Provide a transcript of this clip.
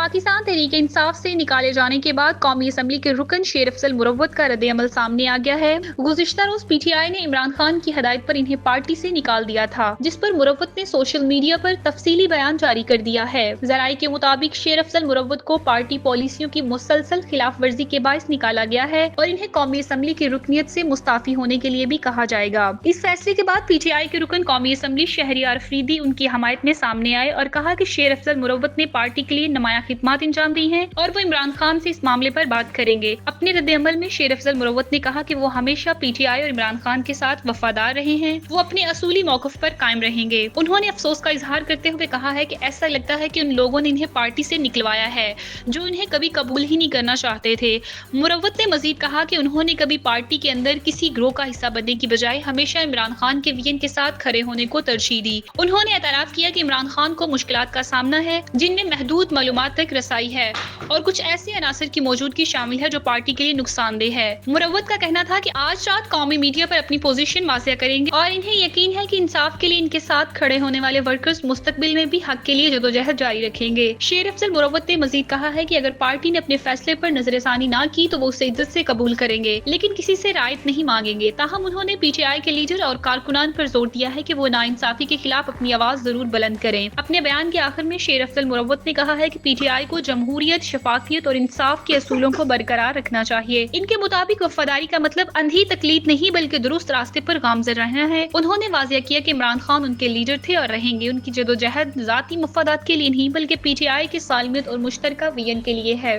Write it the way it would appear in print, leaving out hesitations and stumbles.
پاکستان تحریک انصاف سے نکالے جانے کے بعد قومی اسمبلی کے رکن شیر افضل مروت کا رد عمل سامنے آ گیا ہے۔ گزشتہ روز پی ٹی آئی نے عمران خان کی ہدایت پر انہیں پارٹی سے نکال دیا تھا، جس پر مروت نے سوشل میڈیا پر تفصیلی بیان جاری کر دیا ہے۔ ذرائع کے مطابق شیر افضل مروت کو پارٹی پالیسیوں کی مسلسل خلاف ورزی کے باعث نکالا گیا ہے اور انہیں قومی اسمبلی کی رکنیت سے مستعفی ہونے کے لیے بھی کہا جائے گا۔ اس فیصلے کے بعد پی ٹی آئی کے رکن قومی اسمبلی شہریار افریدی ان کی حمایت میں سامنے آئے اور کہا کہ شیر افضل مروت نے پارٹی کے لیے نمایاں خدمات انجام دی ہیں اور وہ عمران خان سے اس معاملے پر بات کریں گے۔ اپنے رد عمل میں شیر افضل مروت نے کہا کہ وہ ہمیشہ پی ٹی آئی اور عمران خان کے ساتھ وفادار رہے ہیں، وہ اپنے اصولی موقف پر قائم رہیں گے۔ انہوں نے افسوس کا اظہار کرتے ہوئے کہا ہے کہ ایسا لگتا ہے کہ ان لوگوں نے انہیں پارٹی سے نکلوایا ہے جو انہیں کبھی قبول ہی نہیں کرنا چاہتے تھے۔ مروت نے مزید کہا کہ انہوں نے کبھی پارٹی کے اندر کسی گروہ کا حصہ بننے کی بجائے ہمیشہ عمران خان کے وژن کے ساتھ کھڑے ہونے کو ترجیح دی۔ انہوں نے اعتراف کیا کہ عمران خان کو مشکلات کا سامنا ہے جن میں محدود معلومات تک رسائی ہے اور کچھ ایسے عناصر کی موجودگی شامل ہے جو پارٹی کے لیے نقصان دہ ہے۔ مروت کا کہنا تھا کہ آج رات قومی میڈیا پر اپنی پوزیشن واضح کریں گے اور انہیں یقین ہے کہ انصاف کے لیے ان کے ساتھ کھڑے ہونے والے ورکرز مستقبل میں بھی حق کے لیے جدوجہد جاری رکھیں گے۔ شیر افضل مروت نے مزید کہا ہے کہ اگر پارٹی نے اپنے فیصلے پر نظر ثانی نہ کی تو وہ اسے عزت سے قبول کریں گے لیکن کسی سے رعایت نہیں مانگیں گے۔ تاہم انہوں نے پی ٹی آئی کے لیڈر اور کارکنان پر زور دیا ہے کہ وہ ناانصافی کے خلاف اپنی آواز ضرور بلند کریں۔ اپنے بیان کے آخر میں شیر افضل مروت نے کہا ہے کہ پی ٹی آئی کو جمہوریت، شفافیت اور انصاف کے اصولوں کو برقرار رکھنا چاہیے۔ ان کے مطابق وفاداری کا مطلب اندھی تقلید نہیں بلکہ درست راستے پر گامزن رہنا ہے۔ انہوں نے واضح کیا کہ عمران خان ان کے لیڈر تھے اور رہیں گے۔ ان کی جدوجہد ذاتی مفادات کے لیے نہیں بلکہ پی ٹی آئی کی سالمیت اور مشترکہ وژن کے لیے ہے۔